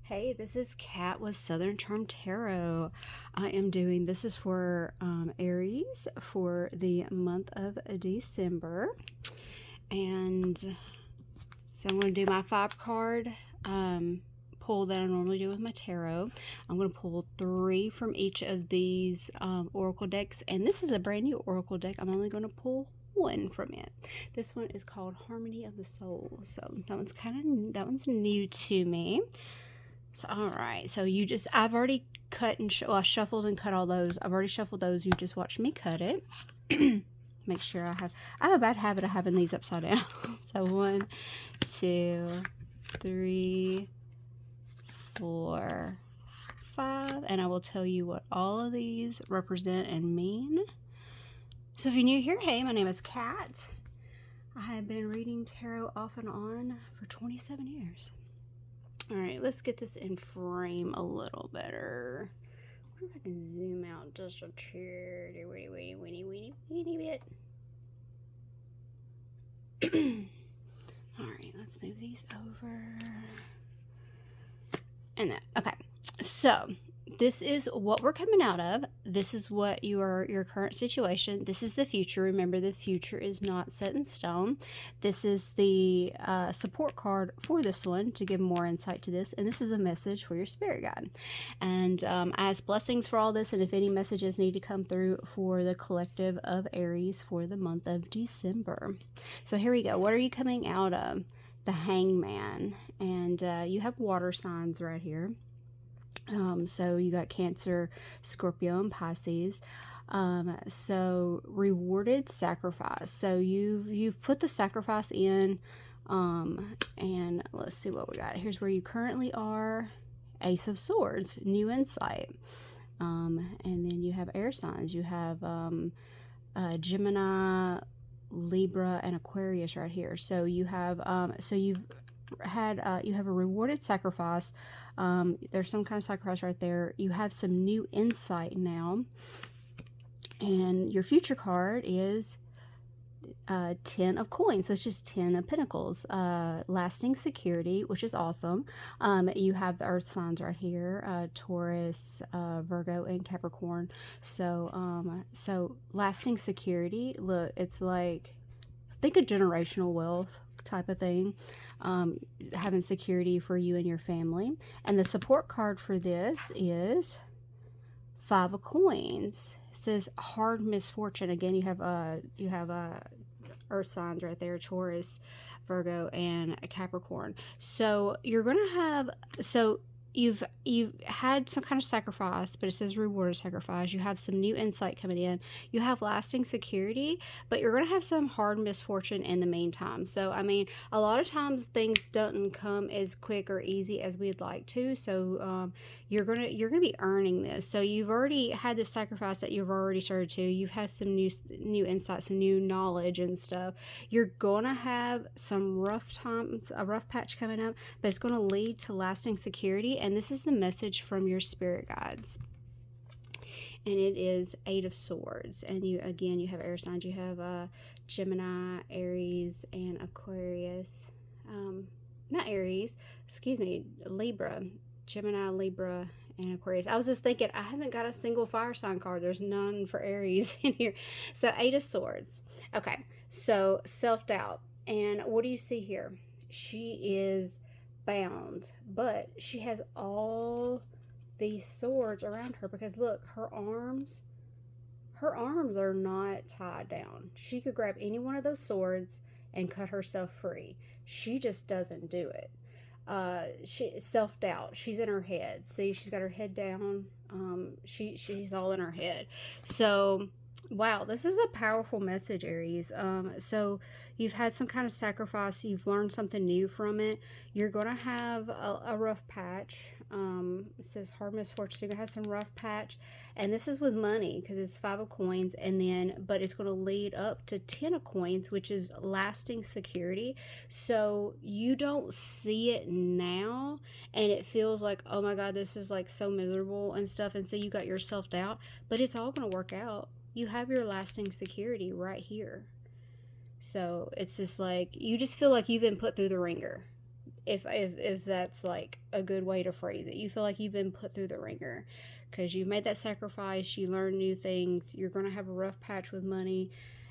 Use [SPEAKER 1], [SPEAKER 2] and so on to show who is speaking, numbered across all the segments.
[SPEAKER 1] Hey, this is Kat with Southern Charm Tarot. This is for Aries for the month of December. And so I'm going to do my 5 card pull that I normally do with my tarot. I'm going to pull 3 from each of these oracle decks. And this is a brand new oracle deck. I'm only going to pull 1 from it. This one is called Harmony of the Soul. So that one's new to me. So, all right. So I've already cut and shuffled and cut all those. I've already shuffled those. You just watched me cut it. Make sure I have a bad habit of having these upside down. So 1, 2, 3, 4, 5. And I will tell you what all of these represent and mean. So if you're new here, hey, my name is Kat. I have been reading tarot off and on for 27 years. All right, let's get this in frame a little better. I wonder if I can zoom out just a weeny bit. All right, let's move these over. And that, okay. So this is what we're coming out of. This is what your current situation. This is the future. Remember, the future is not set in stone. This is the support card for this one to give more insight to this. And this is a message for your spirit guide. And as blessings for all this, and if any messages need to come through for the collective of Aries for the month of December. So here we go. What are you coming out of? The Hangman. And you have water signs right here. So you got Cancer, Scorpio, and Pisces. So rewarded sacrifice. So you've put the sacrifice in, and let's see what we got. Here's where you currently are. Ace of Swords, new insight. And then you have air signs. You have Gemini, Libra, and Aquarius right here. So you have you have a rewarded sacrifice. There's some kind of sacrifice right there. You have some new insight now, and your future card is 10 of coins. So it's just 10 of pentacles. Lasting security, which is awesome. You have the earth signs right here, Taurus, Virgo, and Capricorn. So lasting security, look, it's like, think of generational wealth type of thing. Having security for you and your family. And the support card for this is 5 of coins. It says hard misfortune. Again, you have earth signs right there, Taurus, Virgo, and a Capricorn. So you're gonna have you've had some kind of sacrifice, but it says rewarded sacrifice. You have some new insight coming in. You have lasting security, but you're going to have some hard misfortune in the meantime. So, I mean, a lot of times things don't come as quick or easy as we'd like to. So, you're gonna be earning this. So you've already had this sacrifice that you've already started to. You've had some new insights, some new knowledge and stuff. You're gonna have some rough times, a rough patch coming up, but it's going to lead to lasting security. And this is the message from your spirit guides. And it is 8 of Swords. And you have air signs. You have Gemini, Aries, and Aquarius. Not Aries, excuse me, Libra. Gemini, Libra, and Aquarius. I was just thinking, I haven't got a single fire sign card. There's none for Aries in here. So 8 of Swords. Okay, so self-doubt. And what do you see here? She is bound, but she has all these swords around her because look, her arms are not tied down. She could grab any one of those swords and cut herself free. She just doesn't do it. Self-doubt. She's in her head. See, she's got her head down. She's all in her head. So, wow, this is a powerful message, Aries. So you've had some kind of sacrifice. You've learned something new from it. You're going to have a rough patch. It says hard misfortune. You're going to have some rough patch. And this is with money because it's 5 of coins. But it's going to lead up to 10 of coins, which is lasting security. So you don't see it now. And it feels like, oh my God, this is like so miserable and stuff. And so you got your self-doubt. But it's all going to work out. You have your lasting security right here. So it's just like, you just feel like you've been put through the ringer. if that's like a good way to phrase it. You feel like you've been put through the ringer because you've made that sacrifice, you learn new things, you're going to have a rough patch with money,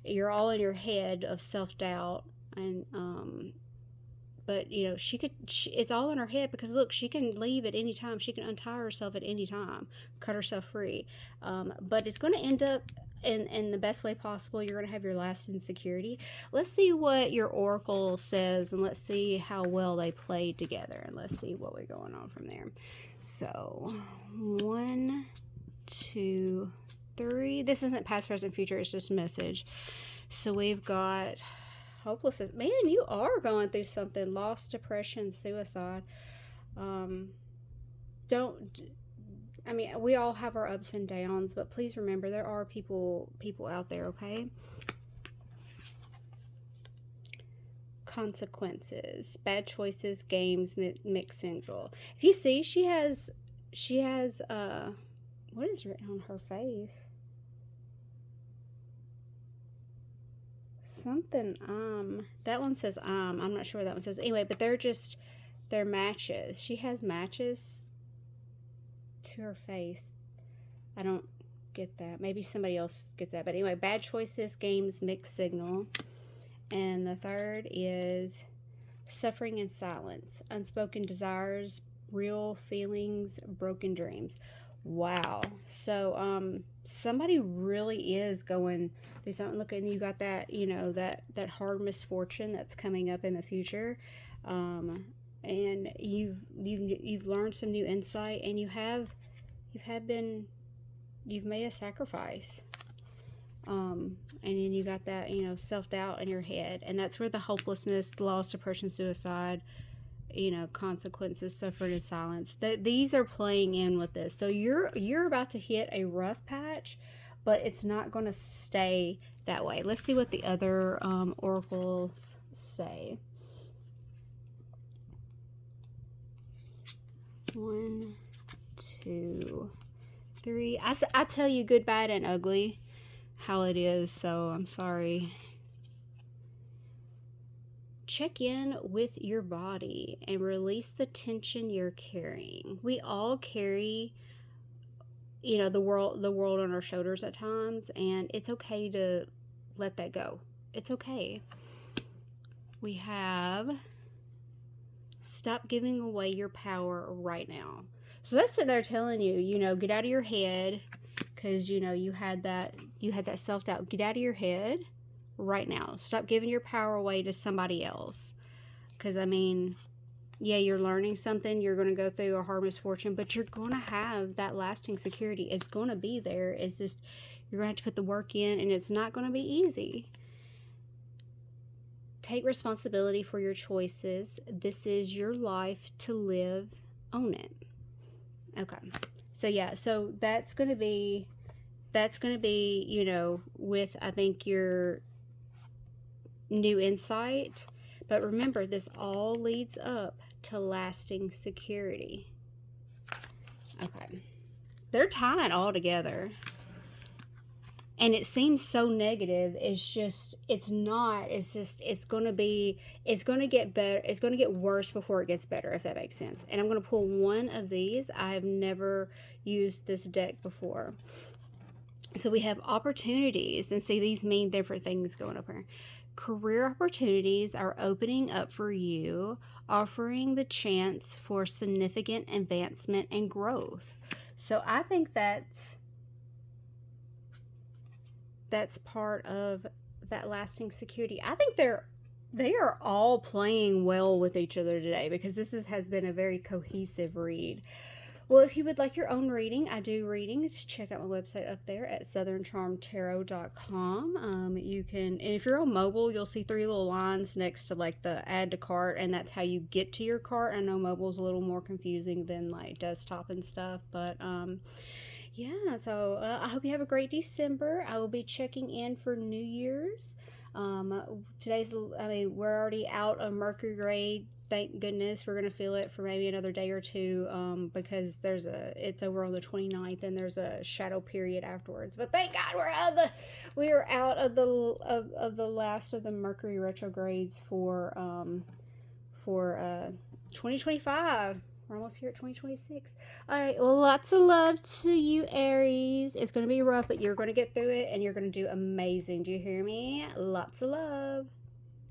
[SPEAKER 1] you're all in your head of self-doubt, and but you know it's all in her head because look, she can leave at any time, she can untie herself at any time, cut herself free, but it's going to end up in the best way possible. You're going to have your lasting security. Let's see what your oracle says, and let's see how well they play together, and let's see what we're going on from there. So 1, 2, 3. This isn't past, present, future, it's just message. So we've got hopelessness. Man, you are going through something. Loss, depression, suicide. Don't I mean, we all have our ups and downs, but please remember there are people out there, okay? Consequences, bad choices, games, mixed signal. If you see, she has what is written on her face? Something that one says I'm not sure what that one says. Anyway, but they're matches. She has matches to her face. I don't get that. Maybe somebody else gets that. But anyway, bad choices, games, mixed signal. And the third is suffering in silence, unspoken desires, real feelings, broken dreams. Wow. So somebody really is going through something. Look, and you got that, you know, that hard misfortune that's coming up in the future. And you've learned some new insight, and you've made a sacrifice. And then you got that, you know, self-doubt in your head, and that's where the hopelessness, the loss, depression, suicide, you know, consequences, suffering in silence, these are playing in with this. So you're about to hit a rough patch, but it's not going to stay that way. Let's see what the other oracles say. 1, 2, 3. I tell you good, bad, and ugly how it is, so I'm sorry. Check in with your body and release the tension you're carrying. We all carry, you know, the world on our shoulders at times, and it's okay to let that go. It's okay. We have stop giving away your power right now. So that's sitting there telling you, you know, get out of your head, because you know you had that self-doubt. Get out of your head right now. Stop giving your power away to somebody else. Because I mean, yeah, you're learning something, you're going to go through a hard misfortune, but you're going to have that lasting security. It's going to be there. It's just you're going to have to put the work in, and it's not going to be easy. Take responsibility for your choices. This is your life to live. Own it. Okay. So yeah, so that's going to be, you know, with, I think, your new insight. But remember, this all leads up to lasting security. Okay. They're tying all together. And it seems so negative. It's not. It's going to get better. It's going to get worse before it gets better, if that makes sense. And I'm going to pull one of these. I have never used this deck before. So we have opportunities, and see, these mean different things going up here. Career opportunities are opening up for you, offering the chance for significant advancement and growth. So I think that's part of that lasting security. I think they are all playing well with each other today, because this has been a very cohesive read. Well, if you would like your own reading, I do readings. Check out my website up there at southerncharmtarot.com. You can, and if you're on mobile, you'll see 3 little lines next to like the add to cart, and that's how you get to your cart. I know mobile's a little more confusing than like desktop and stuff, but yeah, so I hope you have a great December. I will be checking in for New Year's. We're already out of Mercury grade. Thank goodness. We're going to feel it for maybe another day or two, because it's over on the 29th, and there's a shadow period afterwards. But thank God we are out of the last of the Mercury retrogrades for 2025. We're almost here at 2026. All right. Well, lots of love to you, Aries. It's going to be rough, but you're going to get through it and you're going to do amazing. Do you hear me? Lots of love.